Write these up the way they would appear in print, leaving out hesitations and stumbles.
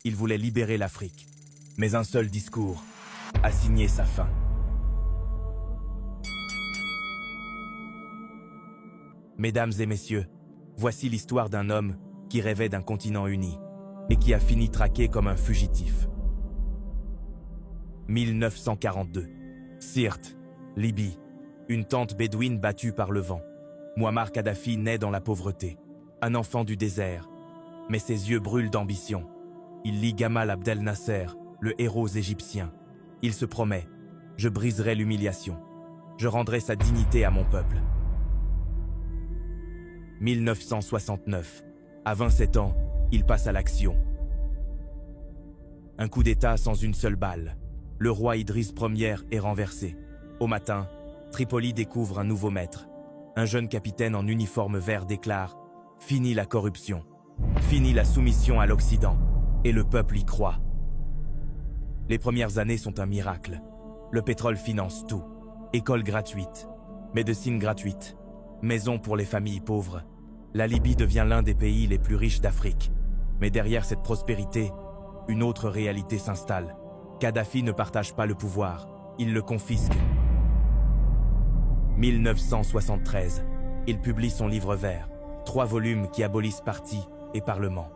Il voulait libérer l'Afrique. Mais un seul discours a signé sa fin. Mesdames et messieurs, voici l'histoire d'un homme qui rêvait d'un continent uni et qui a fini traqué comme un fugitif. 1942. Sirte, Libye. Une tente bédouine battue par le vent. Mouammar Kadhafi naît dans la pauvreté. Un enfant du désert. Mais ses yeux brûlent d'ambition. Il lit Gamal Abdel Nasser, le héros égyptien. Il se promet, je briserai l'humiliation. Je rendrai sa dignité à mon peuple. 1969. À 27 ans, il passe à l'action. Un coup d'État sans une seule balle. Le roi Idriss Ier est renversé. Au matin, Tripoli découvre un nouveau maître. Un jeune capitaine en uniforme vert déclare « Fini la corruption, fini la soumission à l'Occident » et le peuple y croit. Les premières années sont un miracle. Le pétrole finance tout. École gratuite, médecine gratuite, maison pour les familles pauvres. La Libye devient l'un des pays les plus riches d'Afrique. Mais derrière cette prospérité, une autre réalité s'installe. Kadhafi ne partage pas le pouvoir, il le confisque. 1973, il publie son livre vert, 3 volumes qui abolissent parti et parlement.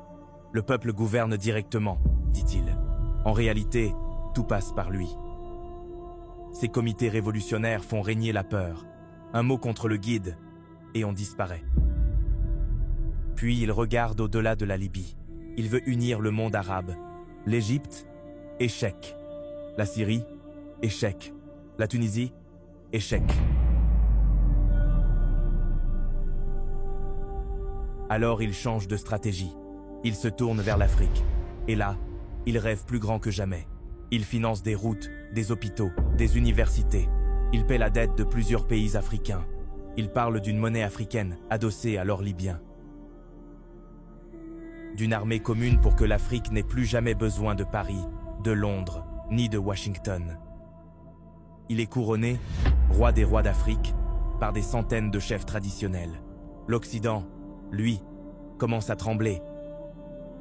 Le peuple gouverne directement, dit-il. En réalité, tout passe par lui. Ces comités révolutionnaires font régner la peur. Un mot contre le guide, et on disparaît. Puis il regarde au-delà de la Libye. Il veut unir le monde arabe. L'Égypte, échec. La Syrie, échec. La Tunisie, échec. Alors il change de stratégie. Il se tourne vers l'Afrique. Et là, il rêve plus grand que jamais. Il finance des routes, des hôpitaux, des universités. Il paie la dette de plusieurs pays africains. Il parle d'une monnaie africaine adossée à l'or libyen. D'une armée commune pour que l'Afrique n'ait plus jamais besoin de Paris, de Londres, ni de Washington. Il est couronné, roi des rois d'Afrique, par des centaines de chefs traditionnels. L'Occident, lui, commence à trembler.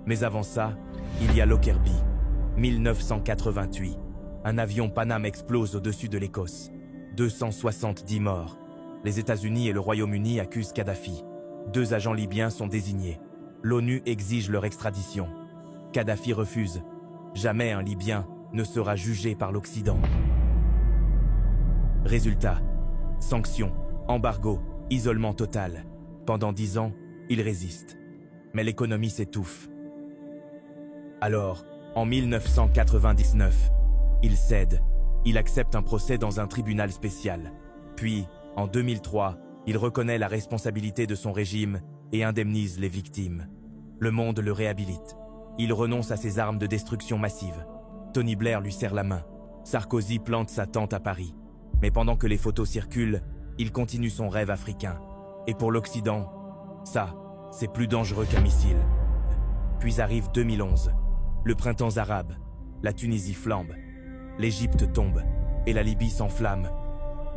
Mais avant ça, il y a Lockerbie, 1988. Un avion Paname explose au-dessus de l'Écosse. 270 morts. Les États-Unis et le Royaume-Uni accusent Kadhafi. 2 agents libyens sont désignés. L'ONU exige leur extradition. Kadhafi refuse. Jamais un Libyen ne sera jugé par l'Occident. Résultat, sanctions, embargo, isolement total. Pendant 10 ans, il résiste. Mais l'économie s'étouffe. Alors, en 1999, il cède. Il accepte un procès dans un tribunal spécial. Puis, en 2003, il reconnaît la responsabilité de son régime et indemnise les victimes. Le monde le réhabilite. Il renonce à ses armes de destruction massive. Tony Blair lui serre la main. Sarkozy plante sa tente à Paris. Mais pendant que les photos circulent, il continue son rêve africain. Et pour l'Occident, ça, c'est plus dangereux qu'un missile. Puis arrive 2011. Le printemps arabe. La Tunisie flambe. L'Égypte tombe. Et la Libye s'enflamme.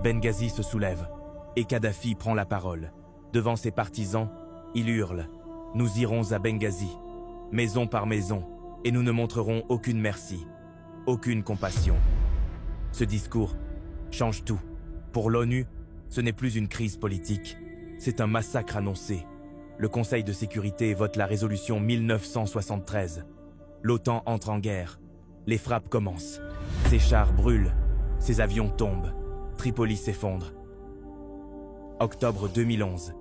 Benghazi se soulève. Et Kadhafi prend la parole. Devant ses partisans, il hurle « Nous irons à Benghazi, maison par maison, et nous ne montrerons aucune merci, aucune compassion. » Ce discours change tout. Pour l'ONU, ce n'est plus une crise politique, c'est un massacre annoncé. Le Conseil de sécurité vote la résolution 1973. L'OTAN entre en guerre. Les frappes commencent. Ses chars brûlent. Ses avions tombent. Tripoli s'effondre. Octobre 2011.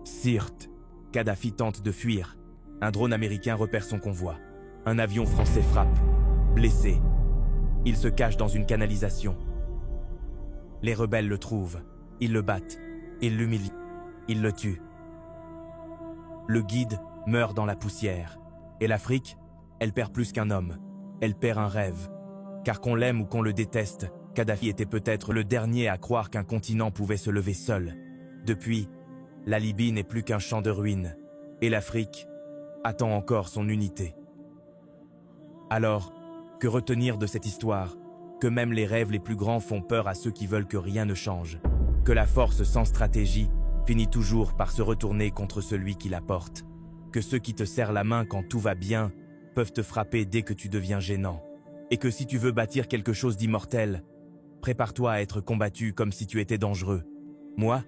Sirte. Kadhafi tente de fuir. Un drone américain repère son convoi. Un avion français frappe. Blessé. Il se cache dans une canalisation. Les rebelles le trouvent. Ils le battent. Ils l'humilient. Ils le tuent. Le guide meurt dans la poussière. Et l'Afrique, elle perd plus qu'un homme. Elle perd un rêve. Car qu'on l'aime ou qu'on le déteste, Kadhafi était peut-être le dernier à croire qu'un continent pouvait se lever seul. Depuis, la Libye n'est plus qu'un champ de ruines. Et l'Afrique attend encore son unité. Alors, que retenir de cette histoire? Que même les rêves les plus grands font peur à ceux qui veulent que rien ne change. Que la force sans stratégie finit toujours par se retourner contre celui qui la porte. Que ceux qui te serrent la main quand tout va bien peuvent te frapper dès que tu deviens gênant. Et que si tu veux bâtir quelque chose d'immortel, prépare-toi à être combattu comme si tu étais dangereux. Moi,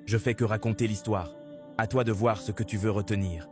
je fais que raconter l'histoire. À toi de voir ce que tu veux retenir.